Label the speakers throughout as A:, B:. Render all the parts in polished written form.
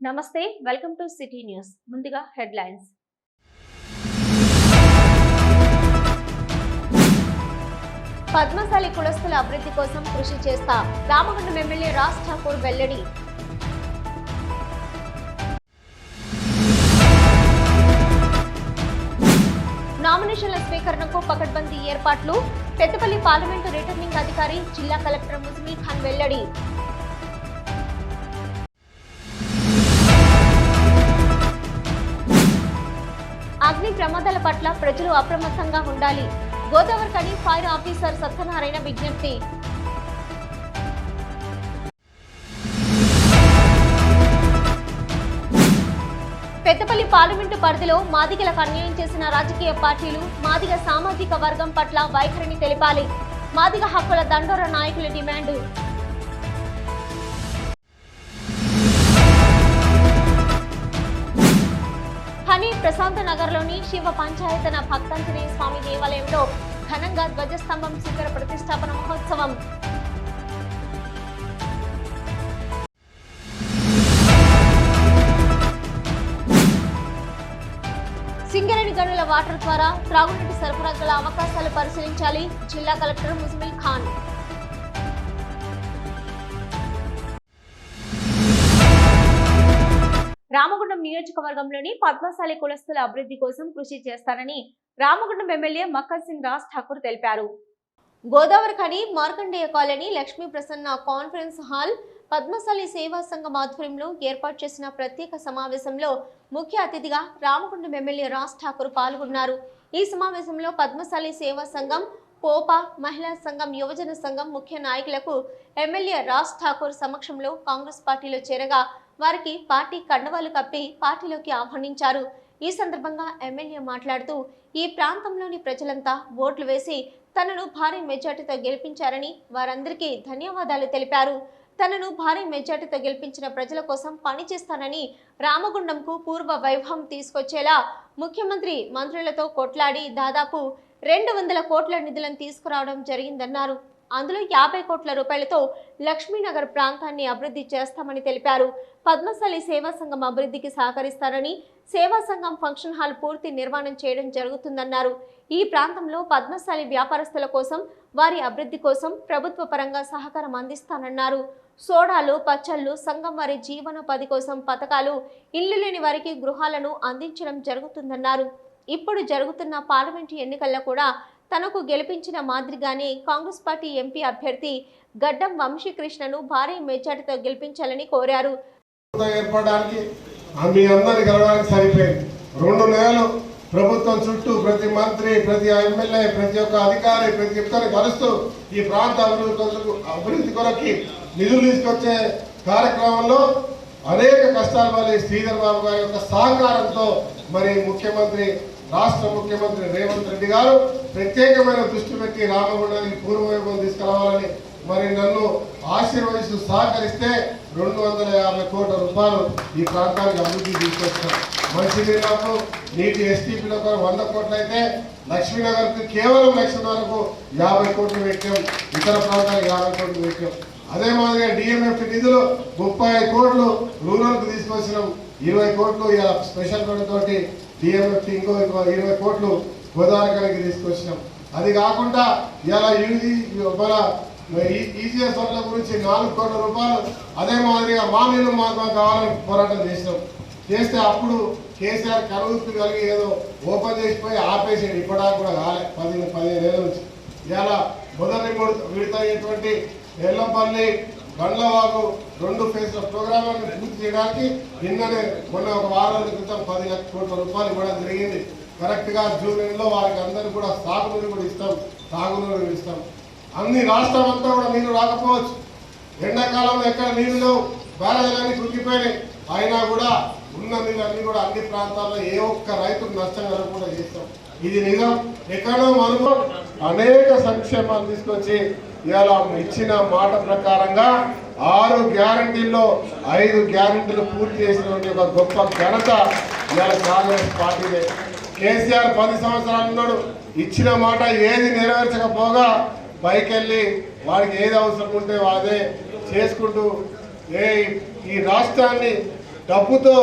A: నమస్తే welcome to city news ముందుగా headlines Padmashali కులస్తుల అభివృద్ధి కోసం కృషి చేస్తా రామగుండం ఎమ్మెల్యే రాజ్ ఠాకూర్ వెల్లడి నామినేషన్ల స్వీకరణకు పకడ్బందీ ఏర్పాట్లు పెద్దపల్లి పార్లమెంటు రిటర్నింగ్ అధికారి జిల్లా కలెక్టర్ ముజమిల్ ఖాన్ వెల్లడి అగ్ని ప్రమాదాల పట్ల ప్రజలు అప్రమత్తంగా ఉండాలి గోదావరి కని ఫైర్ ఆఫీసర్ సత్యనారాయణ విజ్ఞప్తి పెద్దపల్లి పార్లమెంటు పరిధిలో మాదిగలకు అన్యాయం చేసిన రాజకీయ పార్టీలు మాదిగ సామాజిక వర్గం పట్ల వైఖరిని తెలిపాలి మాదిగ హక్కుల దండోర నాయకుల డిమాండ్ ప్రశాంత నగర్లోని శివ పంచాయతన భక్తాంజనేయ స్వామి దేవాలయంలో ఘనంగా ధ్వజస్తంభం శిఖర ప్రతిష్టాపన మహోత్సవం సింగరేణి గనుల వాటర్ ద్వారా త్రాగునీటి సరఫరా గల అవకాశాలు పరిశీలించాలి జిల్లా కలెక్టర్ ముజమిల్ ఖాన్ రామగుండం నియోజకవర్గంలోని పద్మశాలి కులస్తుల అభివృద్ధి కోసం కృషి చేస్తారని రామగుండం ఎమ్మెల్యే మక్కన్ సింగ్ రాజ్ ఠాకూర్ తెలిపారు. Godavari Khani Markandeya colony Lakshmi Prasanna conference hall Padmashali సేవా సంఘం ఆధ్వర్యంలో ఏర్పాటు చేసిన ప్రత్యేక సమావేశంలో ముఖ్య అతిథిగా రామగుండం ఎమ్మెల్యే రాజ్ ఠాకూర్ పాల్గొన్నారు. ఈ సమావేశంలో పద్మశాలి సేవా సంఘం పోపా మహిళా సంఘం యువజన సంఘం ముఖ్య నాయకులకు ఎమ్మెల్యే రాజ్ ఠాకూర్ సమక్షంలో కాంగ్రెస్ పార్టీలో చేరగా వారికి పార్టీ కండవాలు కప్పి పార్టీలోకి ఆహ్వానించారు. ఈ సందర్భంగా ఎమ్మెల్యే మాట్లాడుతూ ఈ ప్రాంతంలోని ప్రజలంతా ఓట్లు వేసి తనను భారీ మెజార్టీతో గెలిపించారని వారందరికీ ధన్యవాదాలు తెలిపారు. తనను భారీ మెజార్టీతో గెలిపించిన ప్రజల కోసం పనిచేస్తానని రామగుండంకు పూర్వ వైభవం తీసుకొచ్చేలా ముఖ్యమంత్రి మంత్రులతో కొట్లాడి దాదాపు 200 కోట్ల నిధులను తీసుకురావడం జరిగిందన్నారు. అందులో 50 కోట్ల రూపాయలతో లక్ష్మీనగర్ ప్రాంతాన్ని అభివృద్ధి చేస్తామని తెలిపారు. పద్మశాలి సేవా సంఘం అభివృద్ధికి సహకరిస్తారని సేవా సంఘం ఫంక్షన్ హాల్ పూర్తి నిర్మాణం చేయడం జరుగుతుందన్నారు. ఈ ప్రాంతంలో పద్మశాలి వ్యాపారస్తుల కోసం వారి అభివృద్ధి కోసం ప్రభుత్వ పరంగా సహకారం అందిస్తానన్నారు. సోడాలు పచ్చళ్ళు సంఘం వారి జీవనోపాధి కోసం పథకాలు ఇల్లు లేని వారికి గృహాలను అందించడం జరుగుతుందన్నారు. ఇప్పుడు జరుగుతున్న పార్లమెంటు ఎన్నికల్లో కూడా తనకు గెలిపించిన మాదిరిగానే కాంగ్రెస్ పార్టీ ఎంపీ అభ్యర్థి గడ్డం వంశీకృష్ణను భారీ మెజార్టీతో గెలిపించాలని కోరారు.
B: ఏర్పడడానికి మీ అందరిని కలవడానికి సరిపోయింది. 2 నెలలు ప్రభుత్వం చుట్టూ ప్రతి మంత్రి ప్రతి ఎమ్మెల్యే ప్రతి ఒక్క అధికారి ప్రతి ఒక్కరిని కలుస్తూ ఈ ప్రాంత అభివృద్ధి కొరకి నిధులు తీసుకొచ్చే కార్యక్రమంలో అనేక కష్టాల వల్ల శ్రీధర్ బాబు గారి యొక్క సహకారంతో మరి రాష్ట్ర ముఖ్యమంత్రి రేవంత్ రెడ్డి గారు ప్రత్యేకమైన దృష్టి పెట్టి రామగుండానికి పూర్వవైభవం తీసుకురావాలని మరి నన్ను ఆశీర్వదిస్తూ సహకరిస్తే 250 కోట్ల రూపాయలు ఈ ప్రాంతానికి అభివృద్ధి తీసుకొచ్చాం. మంచినీళ్లకు నీటి ఎస్టీపీలకు 100 కోట్లు అయితే లక్ష్మీనగర్కు కేవలం లక్ష్మీనగర్కు 50 కోట్లు పెట్టాం. ఇతర ప్రాంతాలకు 50 కోట్లు పెట్టాం. అదే మాదిరిగా డిఎంఎఫ్ నిధులు 35 కోట్లు రూరల్కు తీసుకొచ్చినాం. 20 కోట్లు ఇలా స్పెషల్ తోటి డిఎంఎఫ్ ఇంకో 20 కోట్లు గోదావరికి తీసుకొచ్చినాం. అది కాకుండా ఇలా ఈజీఎస్ వర్ల గురించి 4 కోట్ల రూపాయలు అదే మాదిరిగా మామూలు మాకు కావాలని పోరాటం చేస్తే అప్పుడు కేసీఆర్ కరువుకు కలిగి ఏదో ఓపెన్ చేసిపోయి ఆపేసాడు. ఇప్పటిదాకా కూడా కాలే 15 ఏళ్ళ నుంచి. ఇలా మొదటి విడతటువంటి ఎల్లంపల్లి బండ్లవాగు 2 ఫేజ్ల ప్రోగ్రాంలను పూర్తి చేయడానికి మొన్న ఒక వారం క్రితం 10 లక్షల కోట్ల రూపాయలు ఇవ్వడం జరిగింది. కరెక్ట్గా జూన్ నెలలో వారికి అందరూ కూడా సాగునీరు కూడా ఇస్తాం, తాగునీరు ఇస్తాం. అన్ని రాష్ట్రం అంతా కూడా నీళ్లు రాకపోవచ్చు. ఎండాకాలంలో ఎక్కడ నీళ్లు లేవు, బ్యారేజీలన్నీ కుంగిపోయినాయి. అయినా కూడా ఉన్న నీళ్ళన్నీ కూడా అన్ని ప్రాంతాల్లో ఏ ఒక్క రైతుకు నష్టం కలగకుండా చేస్తాం. ఇది నిజం. ఎక్కడో మనము అనేక సంక్షేమాలు తీసుకొచ్చి ఇవాళ ఇచ్చిన మాట ప్రకారంగా 6 గ్యారంటీల్లో 5 గ్యారంటీలు పూర్తి చేసినటువంటి ఒక గొప్ప ఘనత ఇవాళ కాంగ్రెస్ పార్టీదే. కేసీఆర్ 10 సంవత్సరాలు ఉన్నాడు. ఇచ్చిన మాట ఏది నెరవేర్చకపోగా పైకెళ్ళి వాడికి ఏది అవసరం ఉంటే అదే చేసుకుంటూ ఈ రాష్ట్రాన్ని డబ్బుతో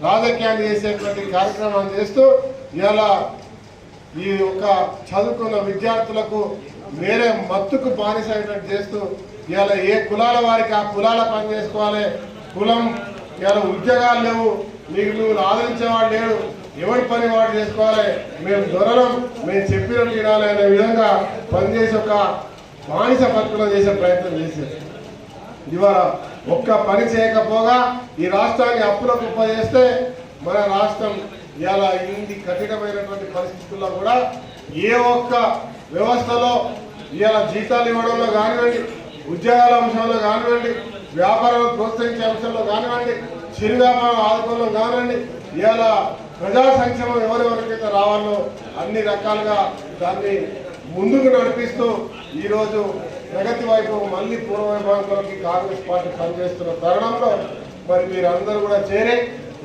B: రాజకీయాలు చేసేటువంటి కార్యక్రమాలు చేస్తూ ఇలా ఈ యొక్క చదువుకున్న విద్యార్థులకు వేరే మత్తుకు బానిసైనట్టు చేస్తూ ఇలా ఏ కులాల వారికి ఆ కులాల పని చేసుకోవాలి, కులం ఇలా ఉద్యోగాలు లేవు, మీకు మిమ్మల్ని ఆదరించేవాడు లేడు, ఎవరి పని వాడు చేసుకోవాలి, మేము దొరలం, మేము చెప్పినట్టు వినాలి అనే విధంగా పనిచేసి ఒక బానిస బతుకులు చేసే ప్రయత్నం చేశారు. ఇవాళ ఒక్క పని చేయకపోగా ఈ రాష్ట్రాన్ని అప్పులకు ఉపయోగిస్తే మన రాష్ట్రం ఇలా ఇన్ని కఠినమైనటువంటి పరిస్థితుల్లో కూడా ఏ ఒక్క వ్యవస్థలో ఇలా జీతాలు ఇవ్వడంలో కానివ్వండి, ఉద్యోగాల అంశంలో కానివ్వండి, వ్యాపారాలు ప్రోత్సహించే అంశంలో కానివ్వండి, చిరు వ్యాపారం ఆదుకోవడం కానివ్వండి, ఇలా ప్రజా సంక్షేమం ఎవరెవరికైతే రావాలో అన్ని రకాలుగా దాన్ని ముందుకు నడిపిస్తూ ఈరోజు ప్రగతి వైపు మళ్ళీ పూర్వవైభవంలోకి కాంగ్రెస్ పార్టీ పనిచేస్తున్న తరుణంలో మరి మీరందరూ కూడా చేరి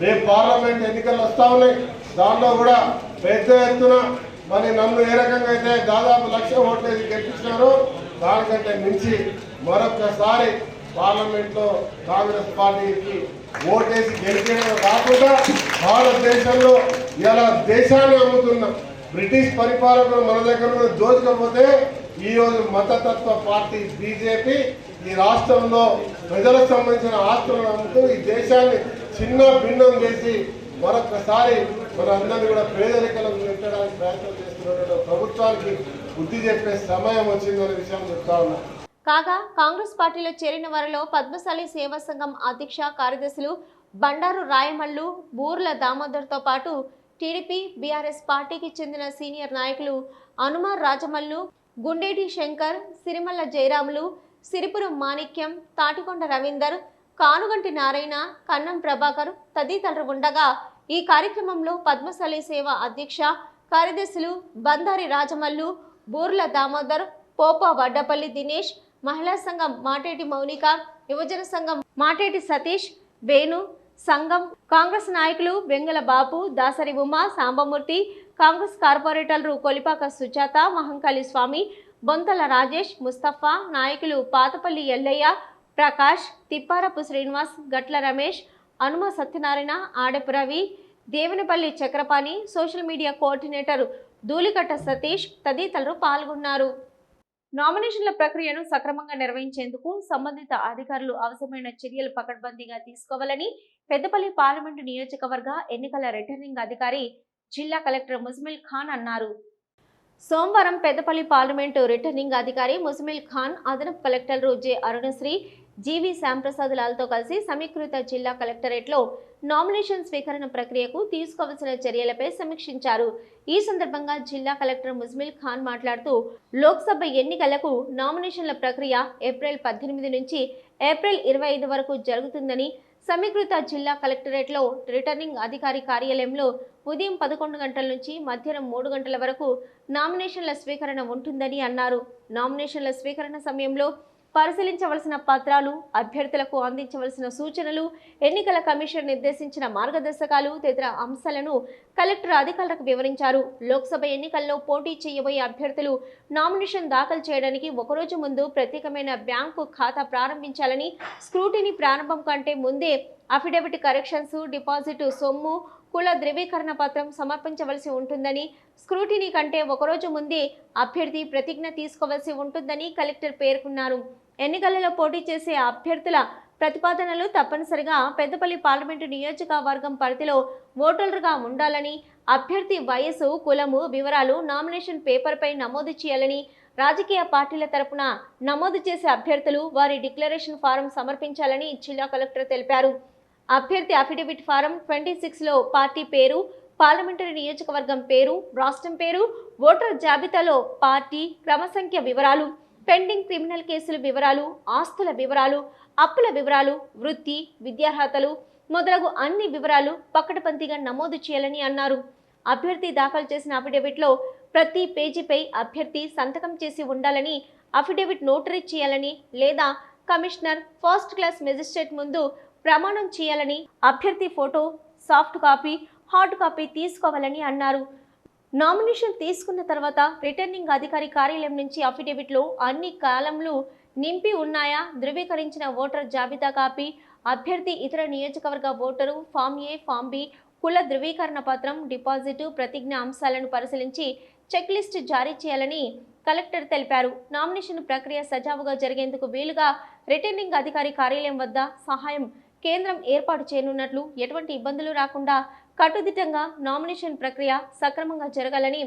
B: రేపు పార్లమెంట్ ఎన్నికలు వస్తూ ఉన్నాయి. దాంట్లో కూడా పెద్ద ఎత్తున మరి నన్ను ఏ రకంగా అయితే దాదాపు 1,00,000 ఓట్లేసి గెలిపించినారో దానికంటే మించి మరొకసారి పార్లమెంట్లో కాంగ్రెస్ పార్టీకి ఓటేసి గెలిచడమే కాకుండా భారతదేశంలో ఇలా దేశాన్ని అమ్ముతున్న బ్రిటిష్ పరిపాలకులు మన దగ్గర దోచుకపోతే ఈరోజు మతతత్వ పార్టీ బీజేపీ ఈ రాష్ట్రంలో ప్రజలకు సంబంధించిన ఆస్తులను అమ్ముతూ ఈ దేశాన్ని చిన్న భిన్నం చేసి మరొకసారి మన అందరినీ కూడా పేదరికలకు నెట్టడానికి ప్రయత్నం చేస్తున్నటువంటి ప్రభుత్వానికి బుద్ధి చెప్పే సమయం వచ్చిందనే విషయం చెప్తా ఉన్నా.
A: కాగా కాంగ్రెస్ పార్టీలో చేరిన వారిలో పద్మశాలి సేవా సంఘం అధ్యక్ష కార్యదర్శులు బండారు రాయమల్లు, బూర్ల దామోదర్తో పాటు టీడీపీ బీఆర్ఎస్ పార్టీకి చెందిన సీనియర్ నాయకులు అనుమార్ రాజమల్లు, గుండేటి శంకర్, సిరిమల్ల జయరాములు, సిరిపురం మాణిక్యం, తాటికొండ రవీందర్, కానుగంటి నారాయణ, కన్నం ప్రభాకర్ తదితరులు ఉండగా ఈ కార్యక్రమంలో పద్మశాలి సేవ అధ్యక్ష కార్యదర్శులు బండారి రాజమల్లు, బూర్ల దామోదర్, పోప వడ్డపల్లి దినేష్, మహిళా సంఘం మాటేటి మౌనిక, యువజన సంఘం మాటేటి సతీష్, వేణు, సంఘం కాంగ్రెస్ నాయకులు వెంగల బాపు, దాసరి ఉమా, సాంబమూర్తి, కాంగ్రెస్ కార్పొరేటర్లు కొలిపాక సుజాత, మహంకాళి స్వామి, బొంతల రాజేష్, ముస్తఫా, నాయకులు Pathapalli Ellaiah, Prakash, Thipparapu Srinivas, Gatla Ramesh, Anuma Satyanarayana, Adapu Ravi, Devanapalli Chakrapani, social media coordinator Dhulikatta Satish తదితరులు పాల్గొన్నారు. నామినేషన్ల ప్రక్రియను సక్రమంగా నిర్వహించేందుకు సంబంధిత అధికారులు అవసరమైన చర్యలు పకడ్బందీగా తీసుకోవాలని పెద్దపల్లి పార్లమెంటు నియోజకవర్గ ఎన్నికల రిటర్నింగ్ అధికారి జిల్లా కలెక్టర్ ముజమిల్ ఖాన్ అన్నారు. సోమవారం పెద్దపల్లి పార్లమెంటు రిటర్నింగ్ అధికారి ముజమిల్ ఖాన్, అదనపు కలెక్టర్లు జె అరుణశ్రీ, జీవి శ్యాంప్రసాద్ లాల్తో కలిసి సమీకృత జిల్లా కలెక్టరేట్లో నామినేషన్ స్వీకరణ ప్రక్రియకు తీసుకోవాల్సిన చర్యలపై సమీక్షించారు. ఈ సందర్భంగా జిల్లా కలెక్టర్ ముజమిల్ ఖాన్ మాట్లాడుతూ లోక్సభ ఎన్నికలకు నామినేషన్ల ప్రక్రియ ఏప్రిల్ 18 నుంచి ఏప్రిల్ 25 వరకు జరుగుతుందని, సమీకృత జిల్లా కలెక్టరేట్లో రిటర్నింగ్ అధికారి కార్యాలయంలో ఉదయం 11 గంటల నుంచి మధ్యాహ్నం 3 గంటల వరకు నామినేషన్ల స్వీకరణ ఉంటుందని అన్నారు. నామినేషన్ల స్వీకరణ సమయంలో పరిశీలించవలసిన పత్రాలు, అభ్యర్థులకు అందించవలసిన సూచనలు, ఎన్నికల కమిషన్ నిర్దేశించిన మార్గదర్శకాలు తదితర అంశాలను కలెక్టర్ అధికారులకు వివరించారు. లోక్సభ ఎన్నికల్లో పోటీ చేయబోయే అభ్యర్థులు నామినేషన్ దాఖలు చేయడానికి ఒకరోజు ముందు ప్రత్యేకమైన బ్యాంకు ఖాతా ప్రారంభించాలని, స్క్రూటినీ ప్రారంభం కంటే ముందే అఫిడవిట్ కరెక్షన్స్, డిపాజిట్ సొమ్ము, కుల ధృవీకరణ పత్రం సమర్పించవలసి ఉంటుందని, స్క్రూటినీ కంటే ఒకరోజు ముందే అభ్యర్థి ప్రతిజ్ఞ తీసుకోవలసి ఉంటుందని కలెక్టర్ పేర్కొన్నారు. ఎన్నికలలో పోటీ చేసే అభ్యర్థుల ప్రతిపాదనలు తప్పనిసరిగా పెద్దపల్లి పార్లమెంటు నియోజకవర్గం పరిధిలో ఓటర్లుగా ఉండాలని, అభ్యర్థి వయసు, కులము వివరాలు నామినేషన్ పేపర్పై నమోదు చేయాలని, రాజకీయ పార్టీల తరపున నమోదు చేసే అభ్యర్థులు వారి డిక్లరేషన్ ఫారం సమర్పించాలని జిల్లా కలెక్టర్ తెలిపారు. అభ్యర్థి అఫిడవిట్ ఫారం 26లో పార్టీ పేరు, పార్లమెంటరీ నియోజకవర్గం పేరు, రాష్ట్రం పేరు, ఓటర్ జాబితాలో పార్టీ, క్రమసంఖ్య వివరాలు, పెండింగ్ క్రిమినల్ కేసుల వివరాలు, ఆస్తుల వివరాలు, అప్పుల వివరాలు, వృత్తి, విద్యార్హతలు మొదలగు అన్ని వివరాలు పకడ్బందీగా నమోదు చేయాలని అన్నారు. అభ్యర్థి దాఖలు చేసిన అఫిడవిట్లో ప్రతి పేజీపై అభ్యర్థి సంతకం చేసి ఉండాలని, అఫిడవిట్ నోటరీ చేయాలని లేదా కమిషనర్, ఫస్ట్ క్లాస్ మెజిస్ట్రేట్ ముందు ప్రమాణం చేయాలని, అభ్యర్థి photo, soft copy, hard copy తీసుకోవాలని అన్నారు. నామినేషన్ తీసుకున్న తర్వాత రిటర్నింగ్ అధికారి కార్యాలయం నుంచి అఫిడవిట్లో అన్ని కాలంలు నింపి ఉన్నాయా, ధృవీకరించిన ఓటర్ జాబితా కాపీ, అభ్యర్థి ఇతర నియోజకవర్గ ఓటరు, ఫామ్ ఏ, ఫామ్ బి, కుల ధృవీకరణ పత్రం, డిపాజిటు, ప్రతిజ్ఞ అంశాలను పరిశీలించి చెక్ లిస్ట్ జారీ చేయాలని కలెక్టర్ తెలిపారు. నామినేషన్ ప్రక్రియ సజావుగా జరిగేందుకు వీలుగా రిటర్నింగ్ అధికారి కార్యాలయం వద్ద సహాయం కేంద్రం ఏర్పాటు చేయనున్నట్లు, ఎటువంటి ఇబ్బందులు రాకుండా కట్టుదిట్టంగా నామినేషన్ ప్రక్రియ సక్రమంగా జరగాలని,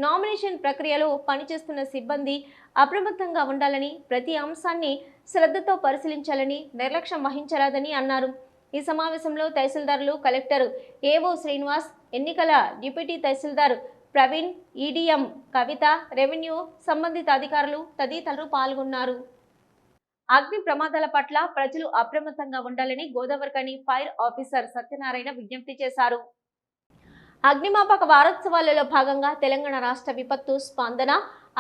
A: నామినేషన్ ప్రక్రియలో పనిచేస్తున్న సిబ్బంది అప్రమత్తంగా ఉండాలని, ప్రతి అంశాన్ని శ్రద్ధతో పరిశీలించాలని, నిర్లక్ష్యం వహించరాదని అన్నారు. ఈ సమావేశంలో తహసీల్దార్లు, కలెక్టర్ ఏవో శ్రీనివాస్, ఎన్నికల డిప్యూటీ తహసీల్దార్ ప్రవీణ్, ఈడీఎం కవిత, రెవెన్యూ సంబంధిత అధికారులు తదితరులు పాల్గొన్నారు. అగ్ని ప్రమాదాల పట్ల ప్రజలు అప్రమత్తంగా ఉండాలని గోదావరిఖని ఫైర్ ఆఫీసర్ సత్యనారాయణ విజ్ఞప్తి చేశారు. అగ్నిమాపక వారోత్సవాలలో భాగంగా తెలంగాణ రాష్ట్ర విపత్తు స్పందన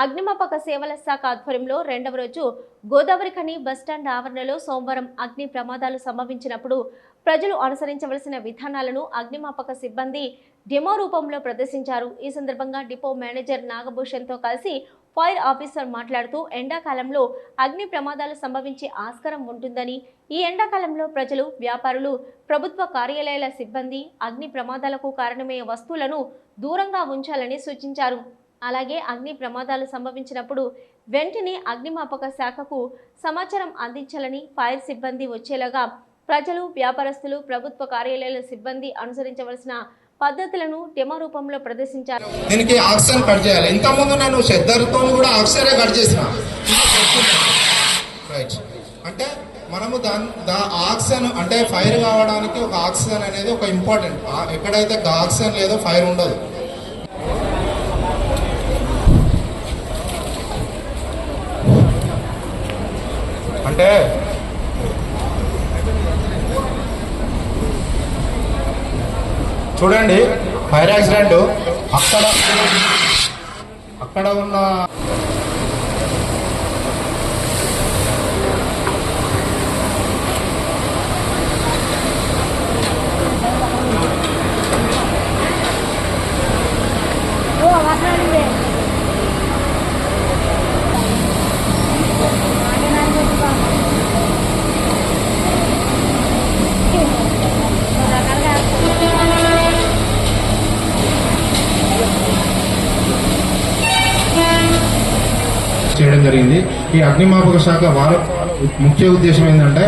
A: అగ్నిమాపక సేవల శాఖ ఆధ్వర్యంలో 2వ రోజు గోదావరిఖని బస్టాండ్ ఆవరణలో సోమవారం అగ్ని ప్రమాదాలు సంభవించినప్పుడు ప్రజలు అనుసరించవలసిన విధానాలను అగ్నిమాపక సిబ్బంది డెమో రూపంలో ప్రదర్శించారు. ఈ సందర్భంగా డిపో మేనేజర్ నాగభూషణ్తో కలిసి ఫైర్ ఆఫీసర్ మాట్లాడుతూ ఎండాకాలంలో అగ్ని ప్రమాదాలు సంభవించే ఆస్కారం ఉంటుందని, ఈ ఎండాకాలంలో ప్రజలు, వ్యాపారులు, ప్రభుత్వ కార్యాలయాల సిబ్బంది అగ్ని ప్రమాదాలకు కారణమయ్యే వస్తువులను దూరంగా ఉంచాలని సూచించారు. అలాగే అగ్ని ప్రమాదాలు సంభవించినప్పుడు వెంటనే అగ్నిమాపక శాఖకు సమాచారం అందించాలని, ఫైర్ సిబ్బంది వచ్చేలాగా ప్రజలు, వ్యాపారస్తులు, ప్రభుత్వ కార్యాలయాల సిబ్బంది అనుసరించవలసిన పద్ధతులను డెమో రూపంలో ప్రదర్శించారు.
C: దీనికి ఆక్సిజన్ కట్ చేయాలి. ఇంతకుముందు నేను షెద్దర్తో కూడా ఆక్సిజనే కట్ చేసిన. రైట్, అంటే మనము ఆక్సిజన్ అంటే ఫైర్ కావడానికి ఒక ఆక్సిజన్ అనేది ఒక ఇంపార్టెంట్. ఎక్కడైతే ఆక్సిజన్ లేదో ఫైర్ ఉండదు. అంటే చూడండి, ఫైర్ యాక్సిడెంట్ అక్కడ ఉన్న చేయడం జరిగింది. ఈ అగ్నిమాపక శాఖ ముఖ్య ఉద్దేశం ఏంటంటే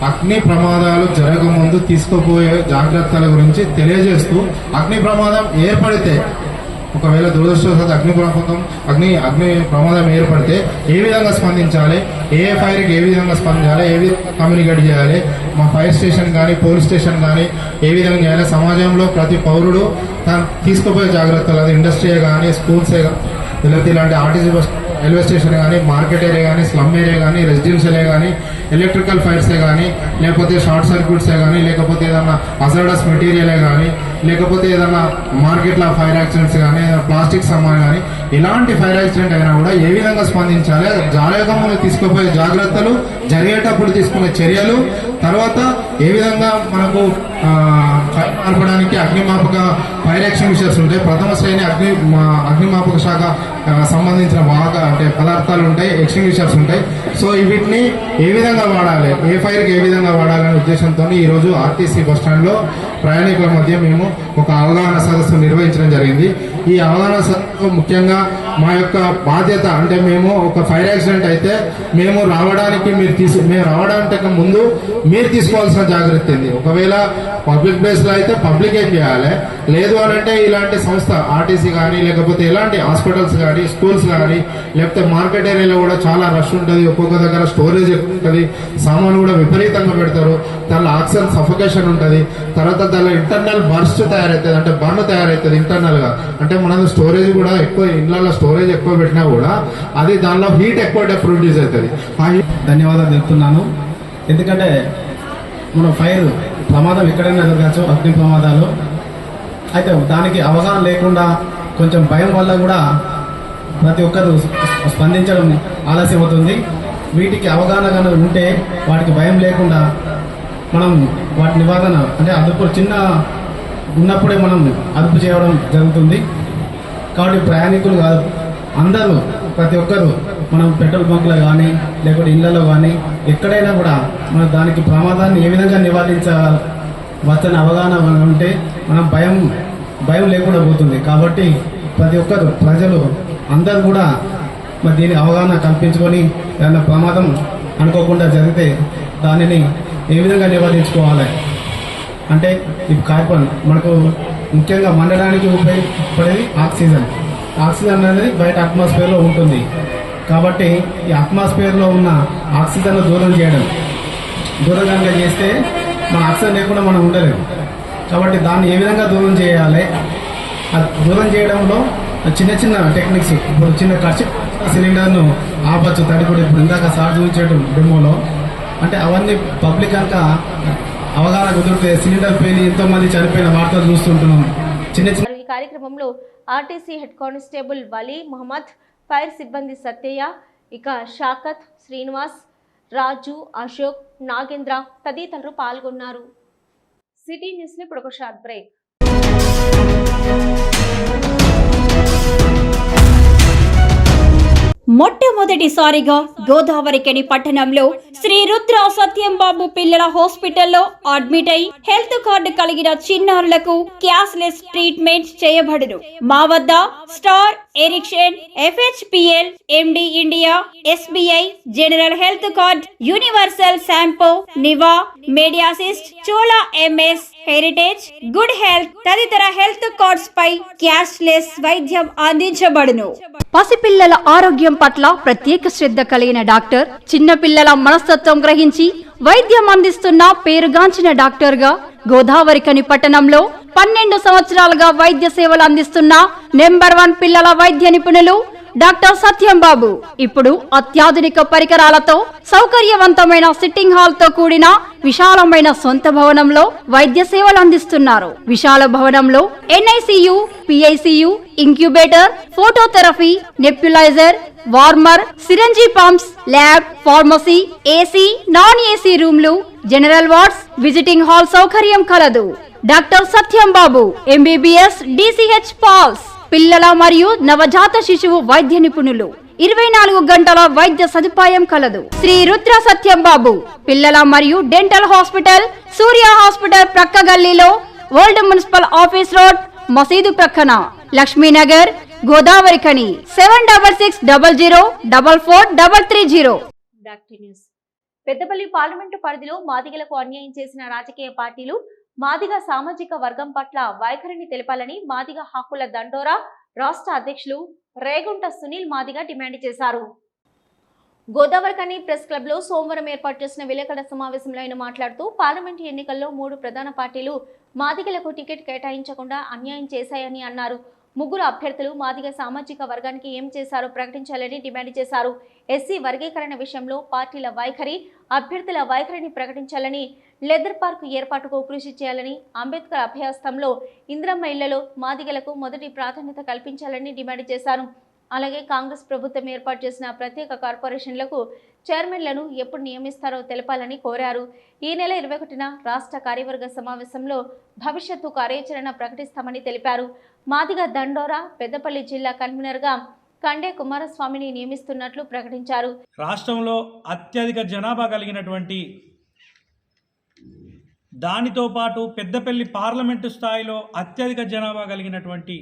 C: అగ్ని ప్రమాదాలు జరగకముందు తీసుకోబోయే జాగ్రత్తల గురించి తెలియజేస్తూ, అగ్ని ప్రమాదం ఏర్పడితే, ఒకవేళ దురదృష్టవశాత్తు అగ్ని ప్రమాదం ఏర్పడితే ఏ విధంగా స్పందించాలి, ఏ ఫైర్కి ఏ విధంగా స్పందించాలి, ఏ విధంగా కమ్యూనికేట్ చేయాలి, మా ఫైర్ స్టేషన్ కానీ పోలీస్ స్టేషన్ కానీ ఏ విధంగా చేయాలి, సమాజంలో ప్రతి పౌరుడు తను తీసుకోబోయే జాగ్రత్తలు, అది ఇండస్ట్రీయే కానీ, స్కూల్సే కానీ, లేకపోతే ఇలాంటి ఆర్టీసీ బస్, రైల్వే స్టేషన్ కానీ, మార్కెట్ ఏరియా కానీ, స్లమ్ ఏరియా కానీ, రెసిడెన్షియలే కానీ, ఎలక్ట్రికల్ ఫైర్సే కానీ, లేకపోతే షార్ట్ సర్క్యూట్సే కానీ, లేకపోతే ఏదన్నా హజార్డస్ మెటీరియలే కానీ, లేకపోతే ఏదన్నా మార్కెట్లో ఫైర్ యాక్సిడెంట్స్ కానీ, ప్లాస్టిక్ సామాన్ కానీ, ఇలాంటి ఫైర్ యాక్సిడెంట్ అయినా కూడా ఏ విధంగా స్పందించాలి, జరగకముందు తీసుకోపోయే జాగ్రత్తలు, జరిగేటప్పుడు తీసుకునే చర్యలు, తర్వాత ఏ విధంగా మనకు ఫైర్ ఆర్పడానికి అగ్నిమాపక ఫైర్ ఎక్స్టింగ్విషర్స్ ఉంటాయి. ప్రథమ శ్రేణి అగ్నిమాపక శాఖ సంబంధించిన అంటే పదార్థాలు ఉంటాయి, ఎక్స్టింగ్విషర్స్ ఉంటాయి. సో వీటిని ఏ విధంగా వాడాలి, ఏ ఫైర్కి ఏ విధంగా వాడాలనే ఉద్దేశంతో ఈరోజు ఆర్టీసీ బస్టాండ్లో ప్రయాణికుల మధ్య మేము ఒక అవగాహన సదస్సు నిర్వహించడం జరిగింది. ఈ అవగాహన సదస్సు ముఖ్యంగా మా యొక్క బాధ్యత అంటే, మేము ఒక ఫైర్ యాక్సిడెంట్ అయితే మేము రావడానికి ముందు మీరు తీసుకోవాల్సిన జాగ్రత్త ఏంది. ఒకవేళ పబ్లిక్ ప్లేస్లో అయితే పబ్లిక్ ఏం చేయాలి, లేదు అని అంటే ఇలాంటి సంస్థ ఆర్టీసీ కానీ, లేకపోతే ఇలాంటి హాస్పిటల్స్ కానీ, స్కూల్స్ కానీ, లేకపోతే మార్కెట్ ఏరియాలో కూడా చాలా రష్ ఉంటుంది. ఒక్కొక్క దగ్గర స్టోరేజ్ ఎక్కువ ఉంటుంది, సామాన్లు కూడా విపరీతంగా పెడతారు, దానిలో ఆక్సిజన్ సఫోకేషన్ ఉంటుంది. తర్వాత దానిలో ఇంటర్నల్ బర్స్ట్ తయారవుతుంది, అంటే బర్న్ తయారవుతుంది ఇంటర్నల్గా. అంటే మనం స్టోరేజ్ కూడా ఎక్కువ, ఇళ్లలో స్టోరేజ్ ఎక్కువ పెట్టినా కూడా అది దానిలో హీట్ ఎక్కువ ప్రొడ్యూస్ అవుతుంది.
D: ధన్యవాదాలు తెలుపుతున్నాను. ఎందుకంటే మన ఫైర్ ప్రమాదం ఎక్కడైనా జరగచ్చు, అగ్ని ప్రమాదాలు. అయితే దానికి అవగాహన లేకుండా కొంచెం భయం వల్ల కూడా ప్రతి ఒక్కరు స్పందించడం ఆలస్యం అవుతుంది. వీటికి అవగాహన ఉంటే వాటికి భయం లేకుండా మనం వాటి నివారణ అంటే అదుపు చిన్న ఉన్నప్పుడే మనం అదుపు చేయడం జరుగుతుంది. కాబట్టి ప్రయాణికులు కాదు, అందరూ ప్రతి ఒక్కరు మనం పెట్రోల్ బంక్లో కానీ లేకపోతే ఇళ్లలో కానీ ఎక్కడైనా కూడా మన దానికి ప్రమాదాన్ని ఏ విధంగా నివారించవచ్చని అవగాహన ఉంటే మనం భయం లేకుండా పోతుంది. కాబట్టి ప్రతి ఒక్కరు ప్రజలు అందరూ కూడా మరి దీని అవగాహన కల్పించుకొని ఏదైనా ప్రమాదం అనుకోకుండా జరిగితే దానిని ఏ విధంగా నివారించుకోవాలి అంటే ఈ కార్బన్ మనకు ముఖ్యంగా మండడానికి ఉపయోగపడేది ఆక్సిజన్ అనేది బయట అట్మాస్ఫియర్లో ఉంటుంది. కాబట్టి ఈ అట్మాస్ఫియర్లో ఉన్న ఆక్సిజన్ దూరం కనుక చేస్తే మన ఆక్సిజన్ లేకుండా మనం ఉండలేము. కాబట్టి దాన్ని ఏ విధంగా దూరం చేయాలి, దూరం చేయడంలో చిన్న టెక్నిక్స్, ఇప్పుడు చిన్న ఖర్చు సిలిండర్ను ఆపచ్చు తడిపడి, ఇప్పుడు ఇందాక సార్ చూపించేటు డెమోలో అంటే అవన్నీ పబ్లిక్ అంతా అవగాహన కుదిరితే సిలిండర్ పేలి ఎంతో మంది చనిపోయిన వార్తలు చూస్తుంటున్నాం.
A: ఈ కార్యక్రమంలో RTC head constable Wali Mohammed, fire సిబ్బంది సత్యయ్య, ఇక షాకత్, శ్రీనివాస్, రాజు, అశోక్, నాగేంద్ర తదితరులు పాల్గొన్నారు. సిటీ న్యూస్ లో ఇప్పుడు ఒక షార్ట్ బ్రేక్.
E: మొట్టమొదటిసారిగా గోదావరికని పట్టణంలో శ్రీ రుద్ర సత్యంబాబు పిల్లల హాస్పిటల్లో అడ్మిట్ అయి హెల్త్ కార్డు కలిగిన చిన్నారులకు క్యాష్లెస్ ట్రీట్మెంట్ చేయబడును. మా వద్ద Star, Ericson, FHPL, MD India, SBI, general health card, Universal Sompo, Niva, Mediassist, Chola MS, heritage, good health తదితర హెల్త్ కార్డ్స్ పై క్యాష్లెస్ వైద్యం అందించబడును. పసిపిల్లల ఆరోగ్యం పట్ల ప్రత్యేక శ్రద్ధ కలిగిన డాక్టర్, చిన్నపిల్లల మనస్తత్వం గ్రహించి వైద్యం అందిస్తున్న పేరుగాంచిన డాక్టర్ గా గోదావరికని పట్టణంలో 12 సంవత్సరాలుగా వైద్య సేవలు అందిస్తున్న నెంబర్ 1 పిల్లల వైద్య నిపుణులు డాక్టర్ సత్యంబాబు ఇప్పుడు అత్యాధునిక పరికరాలతో సౌకర్యవంతమైన సిట్టింగ్ హాల్ తో కూడిన విశాలమైన సొంత భవనంలో వైద్య సేవలు అందిస్తున్నారు. విశాల భవనంలో NICU, PICU, incubator, phototherapy, nebuliser, warmer, syringe pumps, lab, pharmacy, AC, non AC రూమ్లు, జనరల్ వార్డ్స్, విజిటింగ్ హాల్ సౌకర్యం కలదు. డాక్టర్ సత్యంబాబు MBBS, DCH పాల్స్, పిల్లల మరియు నవజాత శిశువు వైద్య నిపుణులు, 24 గంటల వైద్య సదుపాయం కలదు. శ్రీ రుద్ర సత్యంబాబు పిల్లల మరియు డెంటల్ హాస్పిటల్, సూర్య హాస్పిటల్ ప్రక్క గల్లీలో, ఓల్డ్ మున్సిపల్ ఆఫీస్ రోడ్, మసీదు ప్రక్కన, లక్ష్మీనగర్, గోదావరికని 7600004430.
A: పెద్దపల్లి పార్లమెంటు పరిధిలో మాదిగలకు అన్యాయం చేసిన రాజకీయ పార్టీలు మాదిగ సామాజిక వర్గం పట్ల వైఖరిని తెలపాలని మాదిగ హక్కుల దండోరా రాష్ట్ర అధ్యక్షులు రేగుంట సునీల్ మాదిగ డిమాండ్ చేశారు. గోదావరికని ప్రెస్ క్లబ్ లో సోమవారం ఏర్పాటు చేసిన విలేకరుల సమావేశంలో ఆయన మాట్లాడుతూ పార్లమెంటు ఎన్నికల్లో 3 ప్రధాన పార్టీలు మాదిగలకు టికెట్ కేటాయించకుండా అన్యాయం చేశాయని అన్నారు. 3 అభ్యర్థులు మాదిగ సామాజిక వర్గానికి ఏం చేశారో ప్రకటించాలని డిమాండ్ చేశారు. ఎస్సీ వర్గీకరణ విషయంలో పార్టీల వైఖరి, అభ్యర్థుల వైఖరిని ప్రకటించాలని, లెదర్ పార్క్ ఏర్పాటుకు కృషి చేయాలని, అంబేద్కర్ అభయాస్తంలో ఇందిరమ్మ ఇళ్లలో మాదిగలకు మొదటి ప్రాధాన్యత కల్పించాలని డిమాండ్ చేశారు. అలాగే కాంగ్రెస్ ప్రభుత్వం ఏర్పాటు చేసిన ప్రత్యేక కార్పొరేషన్లకు చైర్మన్లను ఎప్పుడు నియమిస్తారో తెలపాలని కోరారు. ఈ నెల 21న రాష్ట్ర కార్యవర్గ సమావేశంలో భవిష్యత్తు కార్యాచరణ ప్రకటిస్తామని తెలిపారు. మాదిగ దండోరా పెద్దపల్లి జిల్లా కన్వీనర్గా కండే కుమారస్వామిని నియమిస్తున్నట్లు ప్రకటించారు.
F: రాష్ట్రంలో అత్యధిక జనాభా కలిగినటువంటి దానితో పాటు పెద్దపల్లి పార్లమెంటు స్థాయిలో అత్యధిక జనాభా కలిగినటువంటి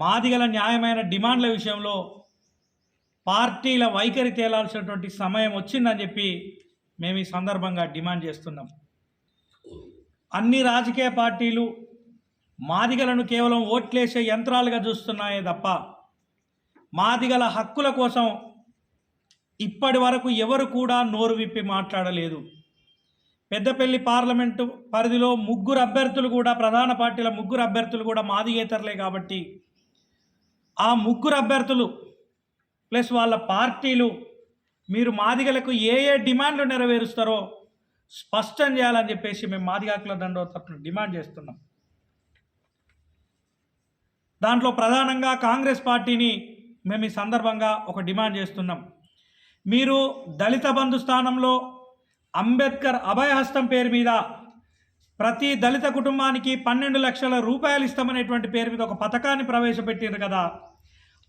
F: మాదిగల న్యాయమైన డిమాండ్ల విషయంలో పార్టీల వైఖరి తేలాల్సినటువంటి సమయం వచ్చిందని చెప్పి మేము ఈ సందర్భంగా డిమాండ్ చేస్తున్నాం. అన్ని రాజకీయ పార్టీలు మాదిగలను కేవలం ఓట్లేసే యంత్రాలుగా చూస్తున్నాయే తప్ప మాదిగల హక్కుల కోసం ఇప్పటి వరకు ఎవరు కూడా నోరు విప్పి మాట్లాడలేదు. పెద్దపల్లి పార్లమెంటు పరిధిలో 3 అభ్యర్థులు కూడా, ప్రధాన పార్టీల 3 అభ్యర్థులు కూడా మాదిగేతరులే కాబట్టి ఆ 3 అభ్యర్థులు ప్లస్ వాళ్ళ పార్టీలు మీరు మాదిగలకు ఏ డిమాండ్లు నెరవేరుస్తారో స్పష్టం చేయాలని చెప్పేసి మేము మాదిగ హక్కుల దండోరా తరపున డిమాండ్ చేస్తున్నాం. దాంట్లో ప్రధానంగా కాంగ్రెస్ పార్టీని మేము ఈ సందర్భంగా ఒక డిమాండ్ చేస్తున్నాం. మీరు దళిత బంధు స్థానంలో అంబేద్కర్ అభయహస్తం పేరు మీద ప్రతి దళిత కుటుంబానికి 12 లక్షల రూపాయలు ఇస్తామనేటువంటి పేరు మీద ఒక పథకాన్ని ప్రవేశపెట్టారు కదా.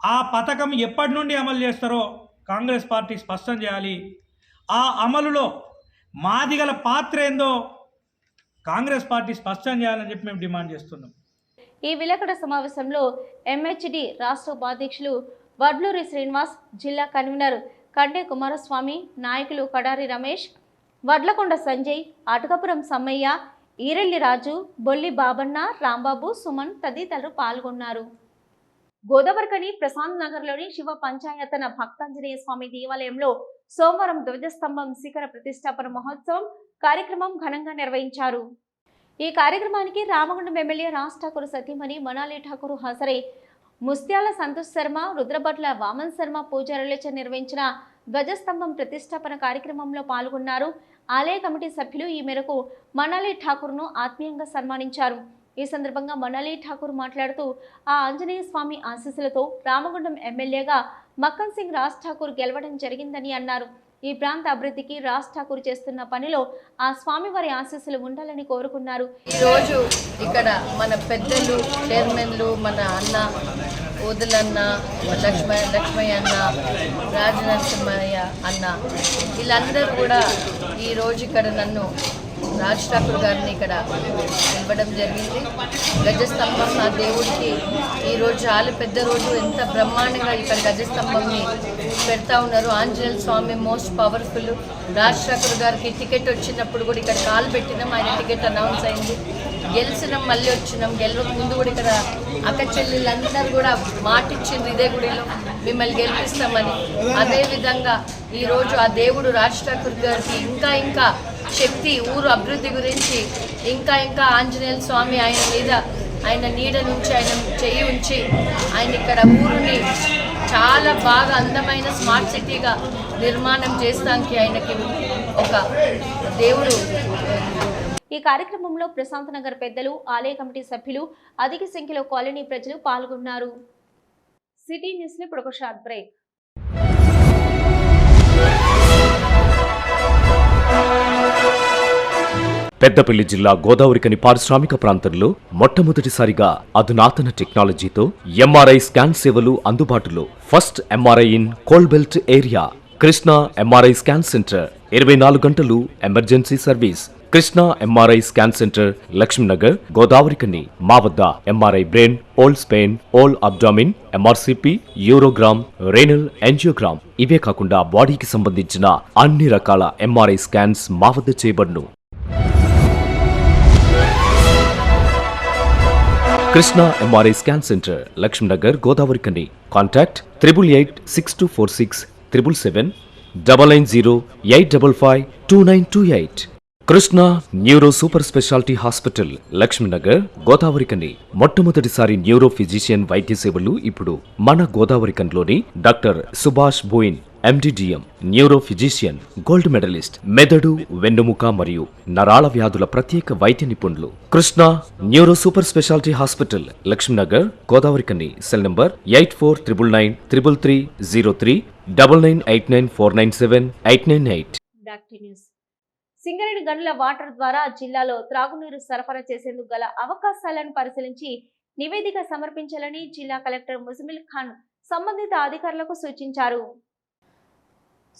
F: ఆ పథకం ఎప్పటి నుండి అమలు చేస్తారో కాంగ్రెస్ పార్టీ స్పష్టం చేయాలి. ఆ అమలులో మాదిగల పాత్ర ఏందో కాంగ్రెస్ పార్టీ స్పష్టం చేయాలని చెప్పి మేము డిమాండ్ చేస్తున్నాం.
A: ఈ విలేకరుల సమావేశంలో ఎంహెచ్డి రాష్ట్ర ఉపాధ్యక్షులు వడ్లూరి శ్రీనివాస్, జిల్లా కన్వీనర్ కండే కుమారస్వామి, నాయకులు కడారి రమేష్, వడ్లకొండ సంజయ్, అటకపురం సమ్మయ్య, ఈరెల్లి రాజు, బొల్లి బాబన్న, రాంబాబు, సుమన్ తదితరులు పాల్గొన్నారు. గోదావరికని ప్రశాంత్ నగర్లోని శివ పంచాయతన భక్తాంజనేయ స్వామి దేవాలయంలో సోమవారం ధ్వజస్తంభం శిఖర ప్రతిష్టాపన మహోత్సవం కార్యక్రమం ఘనంగా నిర్వహించారు. ఈ కార్యక్రమానికి రామగుండం ఎమ్మెల్యే రాజ్ ఠాకూర్ సతీమణి మనాలి ఠాకూర్ హాజరై ముస్త్యాల సంతోష్ శర్మ, రుద్రభట్ల వామన్ శర్మ పూజారులచే నిర్వహించిన ధ్వజస్తంభం ప్రతిష్టాపన కార్యక్రమంలో పాల్గొన్నారు. ఆలయ కమిటీ సభ్యులు ఈ మేరకు మనాలి ఠాకూర్ను ఆత్మీయంగా సన్మానించారు. ఈ సందర్భంగా మనాలి ఠాకూర్ మాట్లాడుతూ ఆ ఆంజనేయ స్వామి ఆశీస్సులతో రామగుండం ఎమ్మెల్యేగా మక్కన్ సింగ్ రాజ్ ఠాకూర్ గెలవడం జరిగిందని అన్నారు. ఈ ప్రాంత అభివృద్ధికి రాజ్ ఠాకూర్ చేస్తున్న పనిలో ఆ స్వామివారి ఆశీస్సులు ఉండాలని కోరుకున్నారు.
G: ఈరోజు ఇక్కడ మన పెద్దలు, చైర్మన్లు, మన అన్న ఓదులన్న, లక్ష్మయ్య అన్న, రాజనరసింహయ్య అన్న, వీళ్ళందరూ కూడా ఈరోజు ఇక్కడ నన్ను రాజ్ ఠాకూర్ గారిని ఇక్కడ ఇవ్వడం జరిగింది. గజస్తంభం నా దేవుడికి ఈరోజు చాలా పెద్ద రోజు. ఎంత బ్రహ్మాండంగా ఇక్కడ గజస్తంభంని పెడతా ఉన్నారు. ఆంజనేయ స్వామి మోస్ట్ పవర్ఫుల్. రాజ్ ఠాకూర్ గారికి టికెట్ వచ్చినప్పుడు కూడా ఇక్కడ కాల్ పెట్టినాం. ఆయన టికెట్ అనౌన్స్ అయింది. గెలిచినాం, మళ్ళీ వచ్చినాం. గెలవక ముందు కూడా ఇక్కడ అక్క చెల్లెళ్ళందరూ కూడా మాటిచ్చిండ్రు ఇదే గుడిలో మిమ్మల్ని గెలిపిస్తామని. అదేవిధంగా ఈరోజు ఆ దేవుడు రాజ్ ఠాకూర్ గారికి ఇంకా శక్తి, ఊరు అభివృద్ధి గురించి ఇంకా ఆంజనేయ స్వామి ఆయన మీద, ఆయన నీడ నుంచి, ఆయన చెయ్యి ఉంచి ఆయన ఇక్కడ ఊరుని చాలా బాగా అందమైన స్మార్ట్ సిటీగా నిర్మాణం చేస్తానికి ఆయనకి ఒక దేవుడు.
A: ఈ కార్యక్రమంలో ప్రశాంత్ నగర్ పెద్దలు, ఆలయ కమిటీ సభ్యులు, అధిక సంఖ్యలో కాలనీ ప్రజలు పాల్గొన్నారు. సిటీ న్యూస్ లో ఇప్పుడు ఒక షార్ట్ బ్రేక్.
H: పెద్దపల్లి జిల్లా గోదావరికని పారిశ్రామిక ప్రాంతంలో మొట్టమొదటిసారిగా అధునాతన టెక్నాలజీతో ఎంఆర్ఐ స్కాన్ సేవలు అందుబాటులో. First MRI in coal belt area. Krishna MRI scan centre 24 గంటలు emergency service. Krishna MRI scan centre, Lakshminagar, Godavarikhani. మా వద్ద MRI brain, whole spine, whole abdomen, MRCP, urogram, renal angiogram, ఇవే కాకుండా బాడీకి సంబంధించిన అన్ని రకాల ఎంఆర్ఐ స్కాన్స్ మా వద్ద చేయబడును. Krishna MRI scan centre, Lakshminagar, Godavarikhani. Contact 888646 777 99085552928. Krishna neuro super speciality hospital, Lakshminagar, Godavarikhani. మొట్టమొదటిసారి న్యూరో ఫిజిషియన్ వైద్య సేవలు ఇప్పుడు మన గోదావరికన్లోని doctor Subhash Boin, MDDM, neuro physician, gold medallist, మెదడు, వెన్నుముక మరియు నరాల వ్యాధుల ప్రత్యేక వైద్య నిపుణులు. Krishna neuro super speciality hospital, Lakshminagar, Godavarikhani. Cell number 84993303 9989497898.
A: Singareni గనుల వాటర్ ద్వారా జిల్లాలో త్రాగునీరు సరఫరా చేసేందుకు గల అవకాశాలను పరిశీలించి నివేదిక సమర్పించాలని జిల్లా కలెక్టర్ ముజమిల్ ఖాన్ సంబంధిత అధికారులకు సూచించారు.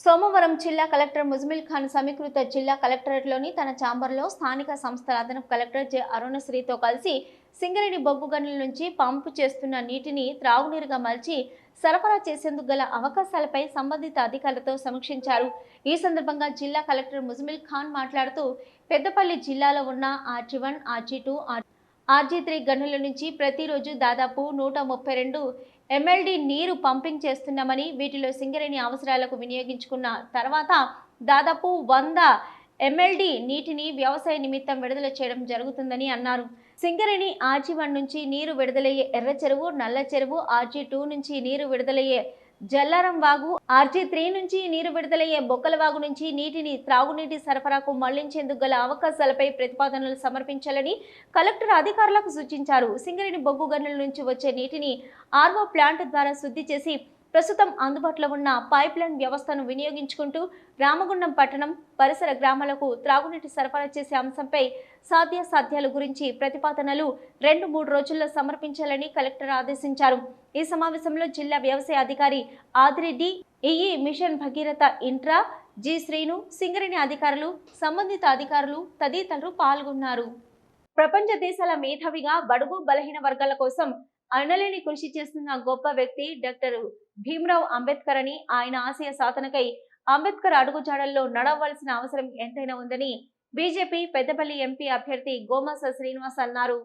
A: సోమవారం జిల్లా కలెక్టర్ ముజమిల్ ఖాన్ సమీకృత జిల్లా కలెక్టరేట్లోని తన ఛాంబర్లో స్థానిక సంస్థల అదనపు కలెక్టర్ జె అరుణశ్రీతో కలిసి సింగరేణి బొగ్గు గనుల నుంచి పంపు చేస్తున్న నీటిని త్రాగునీరుగా మలిచి సరఫరా చేసేందుకు గల అవకాశాలపై సంబంధిత అధికారులతో సమీక్షించారు. ఈ సందర్భంగా జిల్లా కలెక్టర్ ముజమిల్ ఖాన్ మాట్లాడుతూ పెద్దపల్లి జిల్లాలో ఉన్న RG1, RG2, RG3 గనుల నుంచి ప్రతిరోజు దాదాపు 132 MLD నీరు పంపింగ్ చేస్తున్నామని, వీటిలో సింగరేణి అవసరాలకు వినియోగించుకున్న తర్వాత దాదాపు 100 MLD నీటిని వ్యవసాయ నిమిత్తం విడుదల చేయడం జరుగుతుందని అన్నారు. సింగరేణి RG1 నుంచి నీరు విడుదలయ్యే ఎర్ర చెరువు, నల్ల చెరువు, RG2 నుంచి నీరు విడుదలయ్యే జల్లారం వాగు, RG3 నుంచి నీరు విడుదలయ్యే బొక్కల వాగు నుంచి నీటిని త్రాగునీటి సరఫరాకు మళ్లించేందుకు గల అవకాశాలపై ప్రతిపాదనలు సమర్పించాలని కలెక్టర్ అధికారులకు సూచించారు. సింగరేణి బొగ్గు గనుల నుంచి వచ్చే నీటిని RO ప్లాంట్ ద్వారా శుద్ధి చేసి ప్రస్తుతం అందుబాటులో ఉన్న పైప్ లైన్ వ్యవస్థను వినియోగించుకుంటూ రామగుండం పట్టణం పరిసర గ్రామాలకు త్రాగునీటి సరఫరా చేసే అంశంపై సాధ్యాసాధ్యాల గురించి ప్రతిపాదనలు 2-3 రోజుల్లో సమర్పించాలని కలెక్టర్ ఆదేశించారు. ఈ సమావేశంలో జిల్లా వ్యవసాయ అధికారి Adireddy, EE mission Bhagiratha intra G Srinu, Singareni అధికారులు, సంబంధిత అధికారులు తదితరులు పాల్గొన్నారు. ప్రపంచ దేశాల మేధావిగా బడుగు బలహీన వర్గాల కోసం అనలేని కృషి చేస్తున్న గొప్ప వ్యక్తి డాక్టర్ భీమ్రావ్ అంబేద్కర్ అని, ఆయన ఆశయ సాధనకై అంబేద్కర్ అడుగుజాడల్లో నడవలసిన అవసరం ఎంతైనా ఉందని బీజేపీ పెద్దపల్లి ఎంపీ అభ్యర్థి గోమాస శ్రీనివాస్ అన్నారు.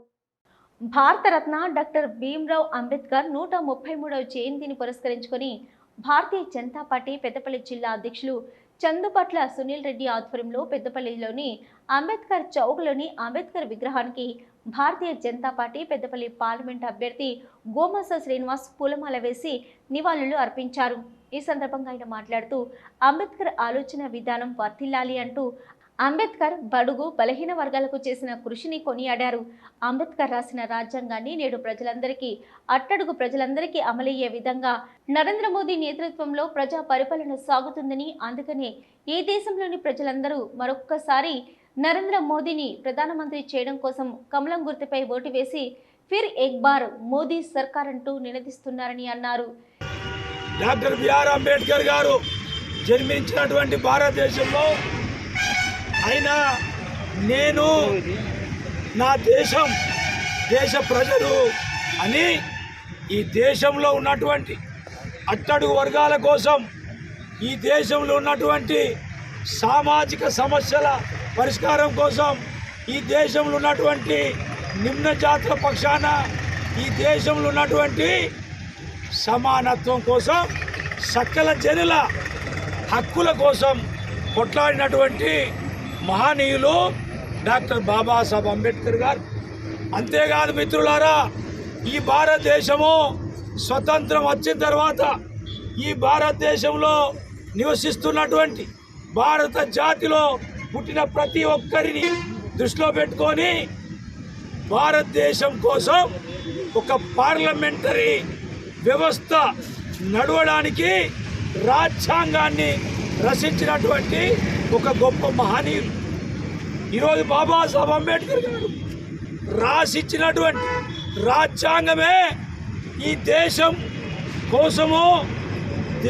A: భారతరత్న డాక్టర్ భీమ్రావ్ అంబేద్కర్ 133వ జయంతిని పురస్కరించుకొని భారతీయ జనతా పార్టీ పెద్దపల్లి జిల్లా అధ్యక్షులు చందుపట్ల సునీల్ రెడ్డి ఆధ్వర్యంలో పెద్దపల్లిలోని అంబేద్కర్ చౌక్లోని అంబేద్కర్ విగ్రహానికి భారతీయ జనతా పార్టీ పెద్దపల్లి పార్లమెంట్ అభ్యర్థి గోమాస శ్రీనివాస్ పూలమాల వేసి నివాళులు అర్పించారు. ఈ సందర్భంగా ఆయన మాట్లాడుతూ అంబేద్కర్ ఆలోచన విధానం వర్ధిల్లాలి అంటూ అంబేద్కర్ బడుగు బలహీన వర్గాలకు చేసిన కృషిని కొనియాడారు. అంబేద్కర్ రాసిన రాజ్యాంగాన్ని నేడు ప్రజలందరికీ, అట్టడుగు ప్రజలందరికీ అమలయ్యే విధంగా నరేంద్ర మోదీ నేతృత్వంలో ప్రజా పరిపాలన సాగుతుందని, అందుకనే ఈ దేశంలోని ప్రజలందరూ మరొక్కసారి నరేంద్ర మోదీని ప్రధానమంత్రి చేయడం కోసం కమలం గుర్తుపై ఓటు వేసి ఫిర్ ఎక్ బార్ మోదీ సర్కార్ అంటూ నినదిస్తున్నారని అన్నారు.
I: డాక్టర్ బిఆర్ అంబేద్కర్ గారు జన్మించినటువంటి భారతదేశంలో ఆయన నేను నా దేశం, దేశ ప్రజలు అని ఈ దేశంలో ఉన్నటువంటి అట్టడుగు వర్గాల కోసం, ఈ దేశంలో ఉన్నటువంటి సామాజిక సమస్యల పరిష్కారం కోసం, ఈ దేశంలో ఉన్నటువంటి నిమ్న జాతుల పక్షాన, ఈ దేశంలో ఉన్నటువంటి సమానత్వం కోసం, సకల జనుల హక్కుల కోసం కొట్లాడినటువంటి మహనీయులు డాక్టర్ బాబాసాహెబ్ అంబేద్కర్ గారు. అంతేకాదు మిత్రులారా, ఈ భారతదేశము స్వతంత్రం వచ్చిన తర్వాత ఈ భారతదేశంలో నివసిస్తున్నటువంటి భారత జాతిలో పుట్టిన ప్రతి ఒక్కరిని దృష్టిలో పెట్టుకొని భారతదేశం కోసం ఒక పార్లమెంటరీ వ్యవస్థ నడవడానికి రాజ్యాంగాన్ని రచించినటువంటి ఒక గొప్ప మహనీయుడు. ఈరోజు బాబాసాహెబ్ అంబేద్కర్ గారు రాసిచ్చినటువంటి రాజ్యాంగమే ఈ దేశం కోసము,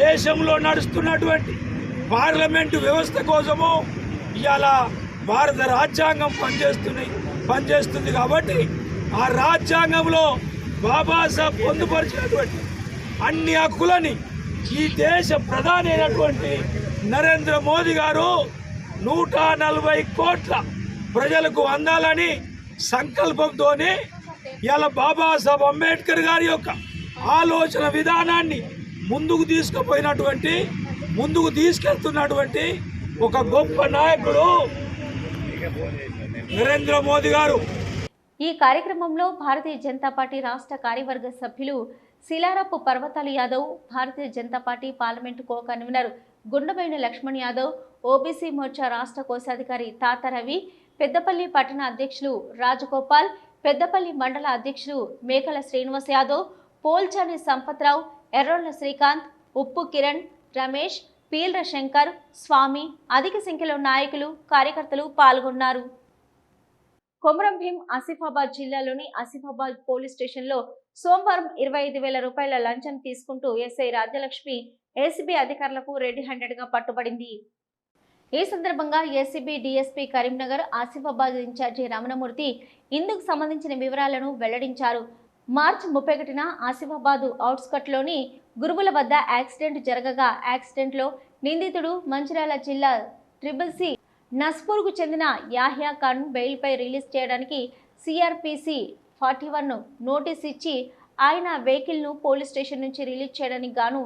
I: దేశంలో నడుస్తున్నటువంటి పార్లమెంటు వ్యవస్థ కోసము ఇవాళ భారత రాజ్యాంగం పనిచేస్తుంది. కాబట్టి ఆ రాజ్యాంగంలో బాబాసాహెబ్ పొందుపరిచినటువంటి అన్ని హక్కులని ఈ దేశ ప్రధాని అయినటువంటి నరేంద్ర మోదీ గారు 140 కోట్ల ప్రజలకు అందాలని సంకల్పంతో ఇలా బాబాసాహెబ్ అంబేద్కర్ గారి యొక్క ఆలోచన విధానాన్ని ముందుకు తీసుకెళ్తున్నటువంటి ఒక గొప్ప నాయకుడు నరేంద్ర మోదీ గారు.
A: ఈ కార్యక్రమంలో భారతీయ జనతా పార్టీ రాష్ట్ర కార్యవర్గ సభ్యులు Shilarapu Parvathalu Yadav, Bharatiya Janata party parliament co convener Gundabaina Laxman Yadav, OBC Morcha రాష్ట్ర కోశాధికారి తాత రవి, పెద్దపల్లి పట్టణ అధ్యక్షులు రాజగోపాల్, పెద్దపల్లి మండల అధ్యక్షులు మేకల శ్రీనివాస్ యాదవ్, పోల్చాని సంపత్రావు, ఎర్రోళ్ల శ్రీకాంత్, ఉప్పు కిరణ్, రమేష్, పీల్ర శంకర్, స్వామి, అధిక సంఖ్యలో నాయకులు, కార్యకర్తలు పాల్గొన్నారు. కొమరం భీం ఆసిఫాబాద్ జిల్లాలోని ఆసిఫాబాద్ పోలీస్ స్టేషన్లో సోమవారం 25,000 రూపాయల లంచం తీసుకుంటూ ఎస్ఐ రాజ్యలక్ష్మి ఏసీబీ అధికారులకు రెడ్ హ్యాండెడ్గా పట్టుబడింది. ఈ సందర్భంగా ACB DSP Karimnagar Asifabad incharge Ramanamurthy ఇందుకు సంబంధించిన వివరాలను వెల్లడించారు. మార్చి 31న ఆసిఫాబాద్ అవుట్స్కట్లోని గురువుల వద్ద యాక్సిడెంట్ జరగగా యాక్సిడెంట్లో నిందితుడు మంచిర్యాల జిల్లా ట్రిబుల్-సి నస్పూర్కు చెందిన యాహ్యా ఖాన్ బెయిల్పై రిలీజ్ చేయడానికి సిఆర్పిసి 41 నోటీస్ ఇచ్చి ఆయన వెహికల్ను పోలీస్ స్టేషన్ నుంచి రిలీజ్ చేయడానికి గాను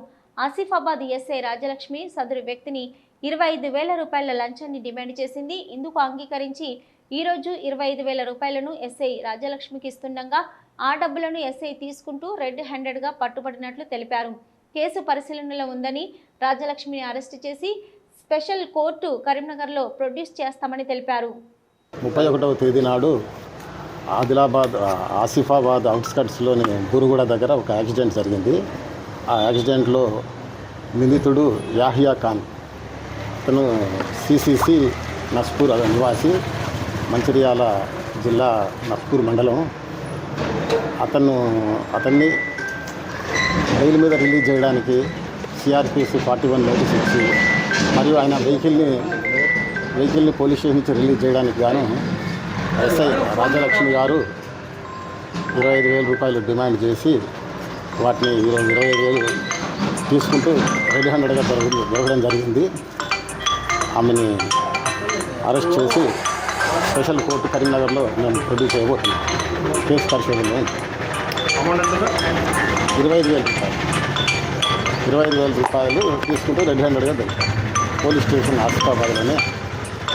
A: ఆసిఫాబాద్ ఎస్ఐ రాజలక్ష్మి సదరు వ్యక్తిని 25,000 రూపాయల లంచాన్ని డిమాండ్ చేసింది. ఇందుకు అంగీకరించి ఈరోజు 25,000 రూపాయలను ఎస్ఐ రాజలక్ష్మికి ఇస్తుండగా ఆ డబ్బులను ఎస్ఐ తీసుకుంటూ రెడ్ హ్యాండెడ్గా పట్టుబడినట్లు తెలిపారు. కేసు పరిశీలనలో ఉందని రాజలక్ష్మిని అరెస్టు చేసి స్పెషల్ కోర్టు కరీంనగర్లో ప్రొడ్యూస్ చేస్తామని తెలిపారు.
J: 31వ తేదీ నాడు ఆసిఫాబాద్ అవుట్స్కట్స్లోని గురుగుడ దగ్గర ఒక యాక్సిడెంట్ జరిగింది. ఆ యాక్సిడెంట్లో నిందితుడు యాహియా ఖాన్, అతను సిసిసి నస్పూర్ నివాసి, మంచిర్యాల జిల్లా నస్పూర్ మండలం. అతన్ని బెయిల్ మీద రిలీజ్ చేయడానికి సిఆర్పిసి 41 నోటీస్ ఇచ్చి మరియు ఆయన వెహికల్ని పోలీస్ స్టేషన్ నుంచి రిలీజ్ చేయడానికి గాను ఎస్ఐ రాజలక్ష్మి గారు 25,000 రూపాయలు డిమాండ్ చేసి వాటిని ఈరోజు 25,000 తీసుకుంటూ రెడ్ హ్యాండెడ్గా దొరకడం జరిగింది. ఆమెని అరెస్ట్ చేసి స్పెషల్ కోర్టు కరీంనగర్లో మేము ప్రొడ్యూస్ చేయబోతున్నాం. కేసు పరిశోధనలో 25,000 రూపాయలు తీసుకుంటూ రెడ్ హ్యాండెడ్గా దొరికింది. పోలీస్ స్టేషన్ ఆసిఫాబాద్లోనే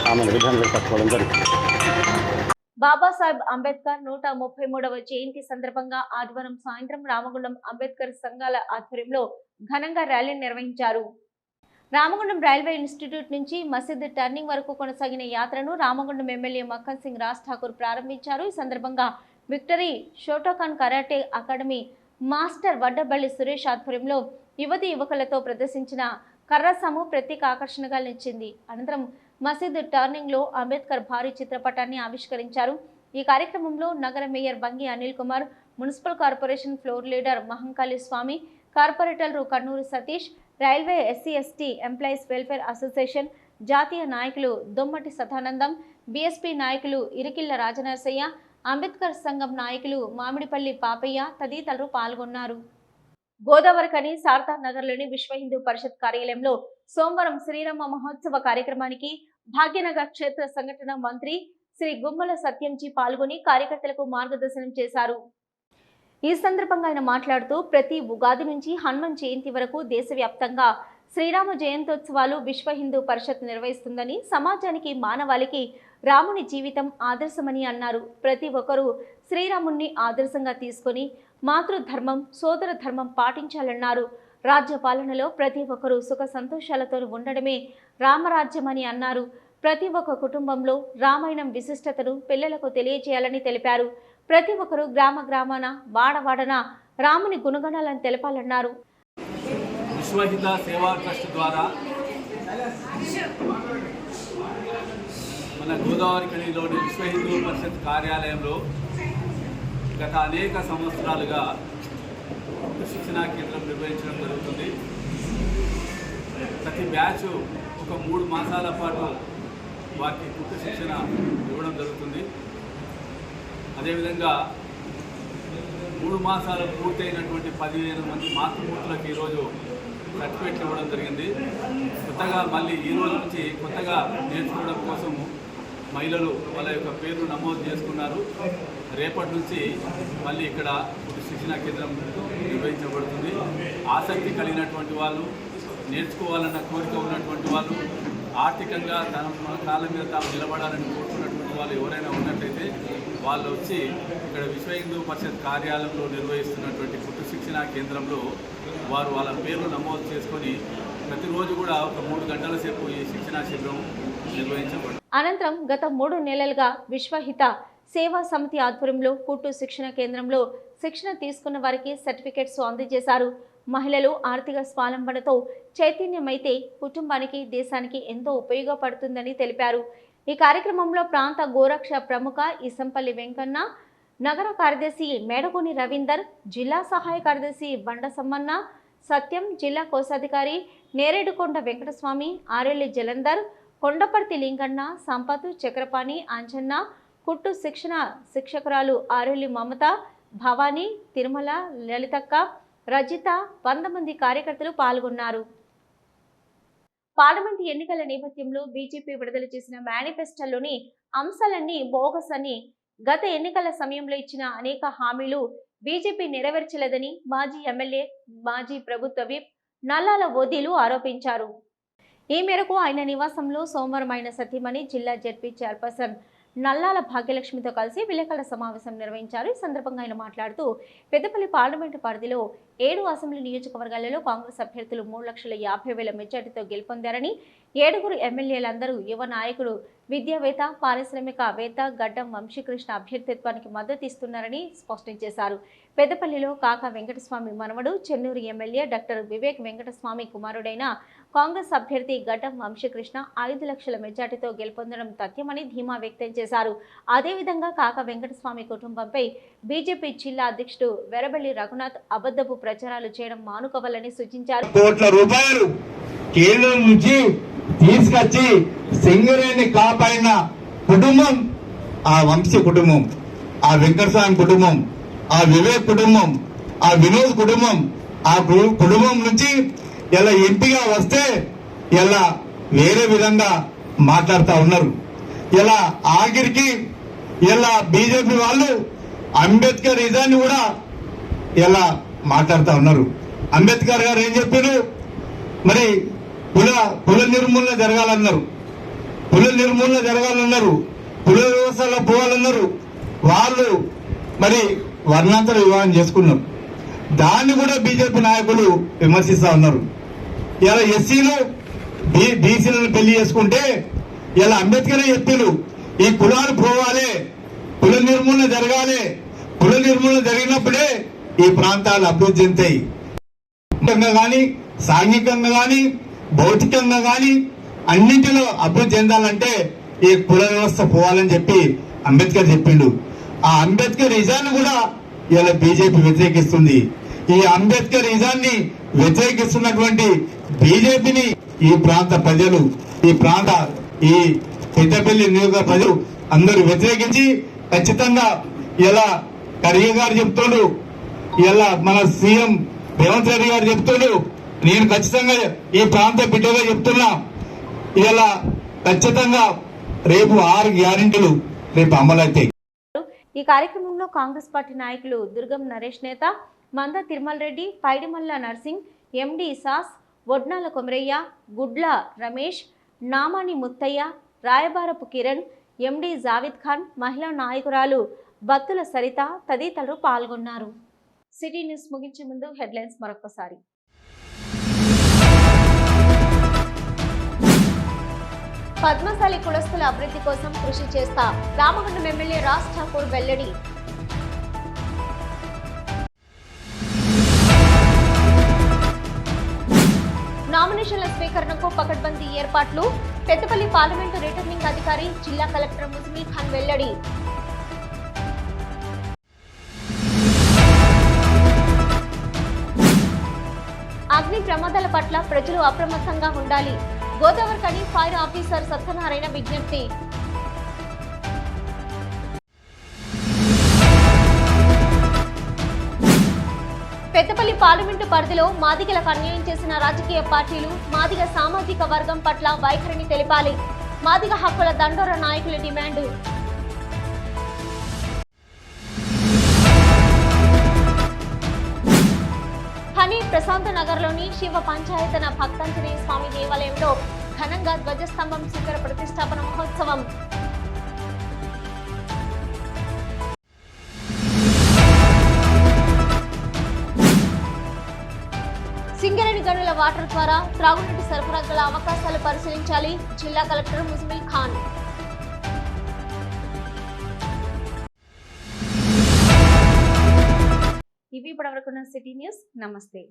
J: ఆమెను రెడ్ హ్యాండెడ్ పట్టుకోవడం జరిగింది.
A: బాబాసాహెబ్ అంబేద్కర్ 133వ జయంతి సందర్భంగా ఆదివారం సాయంత్రం రామగుండం అంబేద్కర్ సంఘాల ఆధ్వర్యంలో ఘనంగా ర్యాలీ నిర్వహించారు. రామగుండం రైల్వే ఇన్స్టిట్యూట్ నుంచి మసీద్ టర్నింగ్ వరకు కొనసాగిన యాత్రను రామగుండం ఎమ్మెల్యే మక్కన్ సింగ్ రాజ్ ఠాకూర్ ప్రారంభించారు. ఈ సందర్భంగా victory Shotokan karate academy master Vaddaballi Suresh ఆధ్వర్యంలో యువతి యువకులతో ప్రదర్శించిన కర్రసాము ప్రత్యేక ఆకర్షణగా నిలిచింది. అనంతరం మసీద్ టర్నింగ్ లో అంబేద్కర్ భారీ చిత్రపటాన్ని ఆవిష్కరించారు. ఈ కార్యక్రమంలో నగర mayor Bangi Anil Kumar, municipal corporation floor leader Mahankali Swamy, కార్పొరేటర్లు Kannuru Satish, railway SC/ST employees welfare association జాతీయ నాయకులు దొమ్మటి సదానందం, బీఎస్పీ నాయకులు ఇరికిళ్ల రాజనరసయ్య, అంబేద్కర్ సంఘం నాయకులు మామిడిపల్లి పాపయ్య తదితరులు పాల్గొన్నారు. గోదావరికని శారదా నగర్లోని విశ్వ హిందూ పరిషత్ కార్యాలయంలో సోమవారం శ్రీరామ మహోత్సవ కార్యక్రమానికి భాగ్యనగర్ క్షేత్ర సంఘటన మంత్రి శ్రీ గుమ్మల సత్యంజీ పాల్గొని కార్యకర్తలకు మార్గదర్శనం చేశారు. ఈ సందర్భంగా ఆయన మాట్లాడుతూ ప్రతి ఉగాది నుంచి హనుమాన్ జయంతి వరకు దేశవ్యాప్తంగా శ్రీరామ జయంతోత్సవాలు విశ్వ హిందూ పరిషత్ నిర్వహిస్తుందని, సమాజానికి మానవాళికి రాముని జీవితం ఆదర్శమని అన్నారు. ప్రతి ఒక్కరూ శ్రీరాముణ్ణి ఆదర్శంగా తీసుకొని మాతృధర్మం, సోదర ధర్మం పాటించాలన్నారు. రాజ్య పాలనలో ప్రతి ఒక్కరూ సుఖ సంతోషాలతో ఉండడమే రామరాజ్యమని అన్నారు. ప్రతి ఒక్క కుటుంబంలో రామాయణం విశిష్టతను పిల్లలకు తెలియజేయాలని తెలిపారు. ప్రతి ఒక్కరూ గ్రామ గ్రామాన వాడవాడన రాముని గుణగణాలను తెలపాలన్నారు.
K: విశ్వ హిందూ సేవా ట్రస్ట్ ద్వారా మన గోదావరి కనిలోని విశ్వ హిందూ పరిషత్ కార్యాలయంలో గత అనేక సంవత్సరాలుగా శిక్షణా కేంద్రం నిర్వహించడం జరుగుతుంది. ప్రతి బ్యాచ్ ఒక 3 మాసాల పాటు వారికి కుట్టు శిక్షణ ఇవ్వడం జరుగుతుంది. అదేవిధంగా 3 మాసాలు పూర్తయినటువంటి 15 మంది మాతృమూర్తులకు ఈరోజు సర్టిఫికేట్ ఇవ్వడం జరిగింది. కొత్తగా మళ్ళీ ఈ రోజు నుంచి కొత్తగా నేర్చుకోవడం కోసం మహిళలు వాళ్ళ యొక్క పేర్లు నమోదు చేసుకున్నారు. రేపటి నుంచి మళ్ళీ ఇక్కడ శిక్షణా కేంద్రం నిర్వహించబడుతుంది. ఆసక్తి కలిగినటువంటి వాళ్ళు, నేర్చుకోవాలన్న కోరిక ఉన్నటువంటి వాళ్ళు, ఆర్థికంగా తన కాళ్ళ మీద తాము నిలబడాలని కోరుకున్నటువంటి వాళ్ళు ఎవరైనా ఉన్నట్లయితే వాళ్ళు వచ్చి ఇక్కడ విశ్వ హిందూ పరిషత్ కార్యాలయంలో నిర్వహిస్తున్నటువంటి కుట్టు శిక్షణా కేంద్రంలో వారు వాళ్ళ పేర్లు నమోదు చేసుకొని ప్రతిరోజు కూడా ఒక 3 గంటల సేపు ఈ శిక్షణా శిబిరం నిర్వహించబడుతుంది.
A: అనంతరం గత 3 నెలలుగా విశ్వహిత సేవా సమితి ఆధ్వర్యంలో కుట్టు శిక్షణ కేంద్రంలో శిక్షణ తీసుకున్న వారికి సర్టిఫికెట్స్ అందజేశారు. మహిళలు ఆర్థిక స్వావలంబనతో చైతన్యమైతే కుటుంబానికి, దేశానికి ఎంతో ఉపయోగపడుతుందని తెలిపారు. ఈ కార్యక్రమంలో ప్రాంత గోరక్ష ప్రముఖ ఇసంపల్లి వెంకన్న, నగర కార్యదర్శి మేడగోని రవీందర్, జిల్లా సహాయ కార్యదర్శి బండ సమ్మన్న, సత్యం, జిల్లా కోశాధికారి నేరేడుకొండ వెంకటస్వామి, ఆరెల్లి జలంధర్, కొండపర్తి లింగన్న, సంపత్, చక్రపాణి, అంజన్న, కుట్టు శిక్షణ శిక్షకురాలు ఆరెల్లి మమత, భవానీ, తిరుమల, లలితక్క, రజిత, 100 మంది కార్యకర్తలు పాల్గొన్నారు. పార్లమెంటు ఎన్నికల నేపథ్యంలో బీజేపీ విడుదల చేసిన మేనిఫెస్టోలోని అంశాలన్నీ బోగస్ అని, గత ఎన్నికల సమయంలో ఇచ్చిన అనేక హామీలు బీజేపీ నెరవేర్చలేదని మాజీ ఎమ్మెల్యే, మాజీ ప్రభుత్వ విప్ నల్లాల ఓదీలు ఆరోపించారు. ఈ మేరకు ఆయన నివాసంలో సోమవారం ఆయన సతీమణి, జిల్లా జెడ్పీ చైర్పర్సన్ నల్లాల భాగ్యలక్ష్మితో కలిసి విలేకరుల సమావేశం నిర్వహించారు. ఈ సందర్భంగా ఆయన మాట్లాడుతూ పెద్దపల్లి పార్లమెంటు పరిధిలో 7 అసెంబ్లీ నియోజకవర్గాలలో కాంగ్రెస్ అభ్యర్థులు 3,50,000 మెజార్టీతో గెలుపొందారని, 7 ఎమ్మెల్యేలందరూ యువ నాయకుడు విద్యావేత్త పారిశ్రామికవేత్త గడ్డం వంశీకృష్ణ అభ్యర్థిత్వానికి మద్దతు ఇస్తున్నారని స్పష్టం చేశారు. పెద్దపల్లిలో కాకా వెంకటస్వామి మనవడు, చెన్నూరు ఎమ్మెల్యే డాక్టర్ వివేక్ వెంకటస్వామి కుమారుడైన కాంగ్రెస్ అభ్యర్థి గడ్డం వంశీకృష్ణ 5 లక్షల మెజార్టీతో గెలుపొందడం తథ్యమని ధీమా వ్యక్తం చేశారు. అదేవిధంగా కాకా వెంకటస్వామి కుటుంబంపై బీజేపీ జిల్లా అధ్యక్షుడు వెరబెల్లి రఘునాథ్ అబద్ధపు ప్రచారాలు చేయడం మానుకోవాలని సూచించారు.
L: కోట్ల రూపాయలు కేంద్రం నుంచి తీసుకొచ్చి సింగరేణి కాపాడిన కుటుంబం ఆ వంశీ కుటుంబం, ఆ వెంకటస్వామి కుటుంబం, ఆ వివేక్ కుటుంబం, ఆ వినోద్ కుటుంబం. ఆ కుటుంబం నుంచి ఇలా ఎంపీగా వస్తే ఇలా వేరే విధంగా మాట్లాడుతూ ఉన్నారు. ఇలా ఆఖరికి ఇలా బీజేపీ వాళ్ళు అంబేద్కర్ ఇజాన్ని కూడా ఇలా మాట్లాడుతూ ఉన్నారు. అంబేద్కర్ గారు ఏం చెప్పారు? మరి కుల నిర్మూలన జరగాలన్నారు, కుల నిర్మూలన జరగాలన్నారు, కుల వ్యవస్థలో పోవాలన్నారు. వాళ్ళు మరి వర్ణాంతర వివాహం చేసుకున్నారు. దాన్ని కూడా బీజేపీ నాయకులు విమర్శిస్తా ఉన్నారు. ఇలా ఎస్సీలు బీసీలను పెళ్లి చేసుకుంటే ఇలా అంబేద్కర్ చెప్పారు, ఈ కులాలు పోవాలి, కుల నిర్మూలన జరగాలి. కుల నిర్మూలన జరిగినప్పుడే ఈ ప్రాంతాలు అభివృద్ధి చెందుతాయి. కానీ సాంఘికంగా కానీ భౌతికంగా కానీ అన్నింటిలో అభివృద్ధి చెందాలంటే ఈ కుల వ్యవస్థ పోవాలని చెప్పి అంబేద్కర్ చెప్పిండు. ఆ అంబేద్కర్ ఇజాన్ని కూడా ఇలా బీజేపీ వ్యతిరేకిస్తుంది. ఈ అంబేద్కర్ ఇజాన్ని వ్యతిరేకిస్తున్నటువంటి బీజేపీని ఈ ప్రాంత ప్రజలు, ఈ పెద్దపల్లి నియోజక ప్రజలు అందరూ వ్యతిరేకించి ఖచ్చితంగా ఇలా ఖర్గే గారు చెప్తాడు, ఇలా మన సీఎం రేవంత్ రెడ్డి గారు చెప్తాడు, నేను ఖచ్చితంగా ఈ ప్రాంత బిడ్డగా చెప్తున్నా, ఇలా ఖచ్చితంగా రేపు 6 గ్యారెంటీలు రేపు అమలవుతాయి.
A: ఈ కార్యక్రమంలో కాంగ్రెస్ పార్టీ నాయకులు దుర్గం నరేష్ నేత, మంద తిరుమల్ రెడ్డి, పైడిమల్ల నర్సింగ్, ఎండి ఇసాస్, వడ్నాల కొమరయ్య, గుడ్ల రమేష్, నామాని ముత్తయ్య, రాయబారపు కిరణ్, ఎండి జావిద్ ఖాన్, మహిళా నాయకురాలు బత్తుల సరిత తదితరులు పాల్గొన్నారు. సిటీ న్యూస్ ముగించే ముందు హెడ్లైన్స్ మరొకసారి. పద్మశాలి కులస్తుల అభివృద్ధి కోసం కృషి చేస్తా, రామగుండం ఎమ్మెల్యే రాజ్ ఠాకూర్ వెల్లడి. నామినేషన్ల స్వీకరణకు పకడ్బందీ ఏర్పాట్లు, పెద్దపల్లి పార్లమెంటు రిటర్నింగ్ అధికారి జిల్లా కలెక్టర్ ముజ్మిల్ ఖాన్ వెల్లడి. అగ్ని ప్రమాదాల పట్ల ప్రజలు అప్రమత్తంగా ఉండాలి, గోదావరి కని ఫైర్ ఆఫీసర్ సత్యనారాయణ విజ్ఞప్తి. పెద్దపల్లి పార్లమెంటు పరిధిలో మాదిగలకు అన్యాయం చేసిన రాజకీయ పార్టీలు మాదిగ సామాజిక వర్గం పట్ల వైఖరిని తెలిపాలి, మాదిగ హక్కుల దండోర నాయకుల డిమాండు. హనీ ప్రశాంత నగర్లోని శివ పంచాయతన భక్తాంజనేయ స్వామి దేవాలయంలో ఘనంగా ధ్వజస్తంభం శిఖర ప్రతిష్టాపన మహోత్సవం. సింగరేణి గనుల వాటర్ ద్వారా త్రాగునీటి సరఫరా గల అవకాశాలు పరిశీలించాలి, జిల్లా కలెక్టర్ ముజ్మిల్ ఖాన్. ఇవి ఇప్పటివరకున్న సిటీ న్యూస్. నమస్తే.